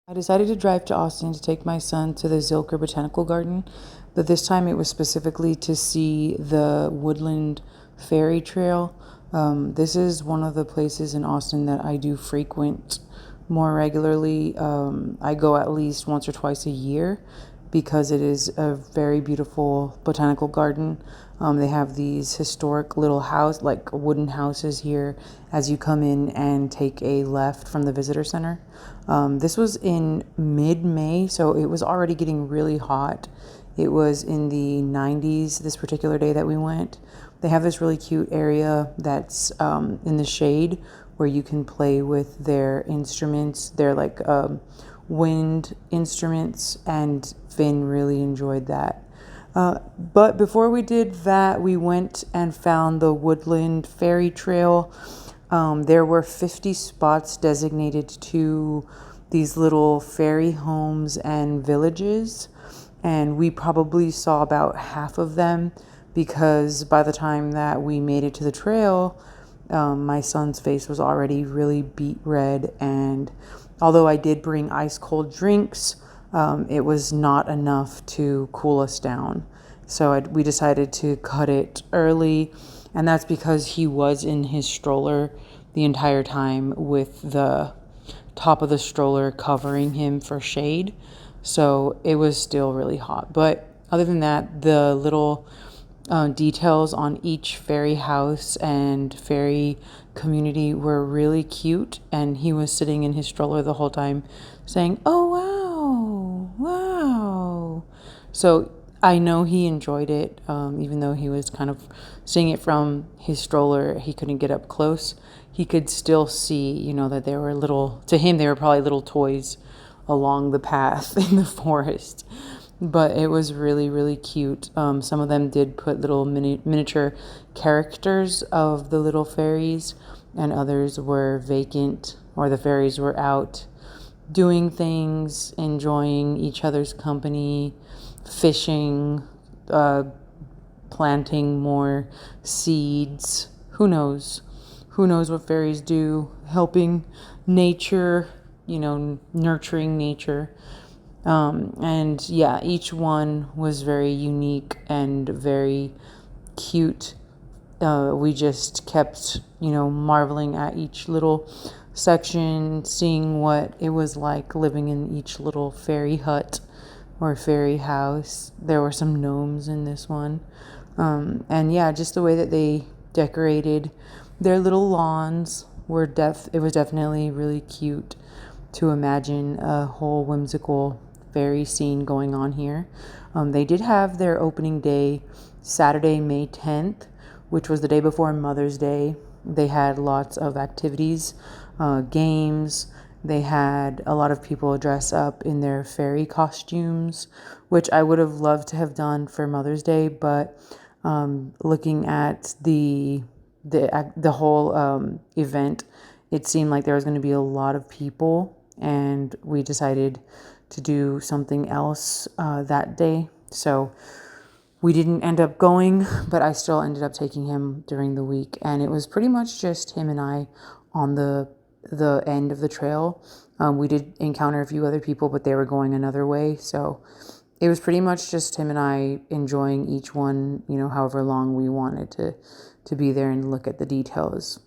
I decided to drive to Austin to take my son to the Zilker Botanical Garden, but this time it was specifically to see the Woodland Fairy Trail. This is one of the places in Austin that I do frequent more regularly. I go at least once or twice a year because it is a very beautiful botanical garden. They have these historic little house, like wooden houses here as you come in and take a left from the visitor center. This was in mid-May, so it was already getting really hot. It was in the 90s this particular day that we went. They have this really cute area that's in the shade where you can play with their instruments. They're like wind instruments, and Finn really enjoyed that. But before we did that, we went and found the Woodland Fairy Trail. There were 50 spots designated to these little fairy homes and villages, and we probably saw about half of them because by the time that we made it to the trail, my son's face was already really beet red, and although I did bring ice cold drinks, it was not enough to cool us down. So we decided to cut it early, and that's because he was in his stroller the entire time with the top of the stroller covering him for shade. So it was still really hot. But other than that, the little details on each fairy house and fairy community were really cute. And he was sitting in his stroller the whole time saying, "Oh, wow, wow." So I know he enjoyed it, even though he was kind of seeing it from his stroller. He couldn't get up close. He could still see, that there were little, to him, they were probably little toys along the path in the forest. But it was really, really cute. Some of them did put little miniature characters of the little fairies, and others were vacant, or the fairies were out doing things, enjoying each other's company, fishing, planting more seeds. Who knows? Who knows what fairies do? Helping nature, nurturing nature. And yeah, each one was very unique and very cute. We just kept, marveling at each little section, seeing what it was like living in each little fairy hut or fairy house. There were some gnomes in this one. And yeah, just the way that they decorated their little lawns it was definitely really cute to imagine a whole whimsical fairy scene going on here. They did have their opening day Saturday, May 10th, which was the day before Mother's Day. They had lots of activities, games. They had a lot of people dress up in their fairy costumes, which I would have loved to have done for Mother's Day, but looking at the whole event, it seemed like there was going to be a lot of people, and we decided to do something else that day. So we didn't end up going, but I still ended up taking him during the week, and it was pretty much just him and I on the end of the trail. We did encounter a few other people, but they were going another way, so it was pretty much just him and I enjoying each one, however long we wanted to be there and look at the details.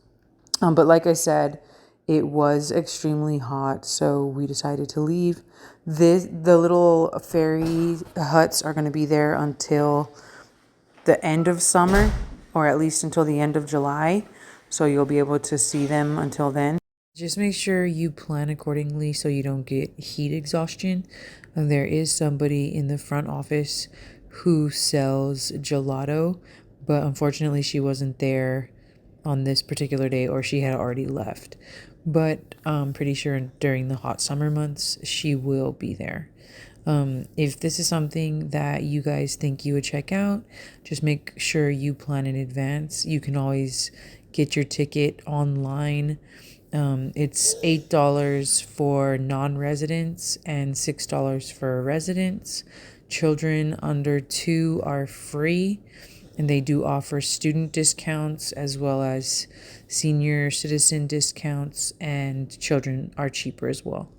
But like I said, it was extremely hot, so we decided to leave. The little fairy huts are going to be there until the end of summer, or at least until the end of July. So you'll be able to see them until then. Just make sure you plan accordingly so you don't get heat exhaustion. And there is somebody in the front office who sells gelato, but unfortunately she wasn't there on this particular day, or she had already left. But I'm pretty sure during the hot summer months she will be there. If this is something that you guys think you would check out, just make sure you plan in advance. You can always get your ticket online. It's $8 for non-residents and $6 for residents. Children under 2 are free, and they do offer student discounts as well as senior citizen discounts, and children are cheaper as well.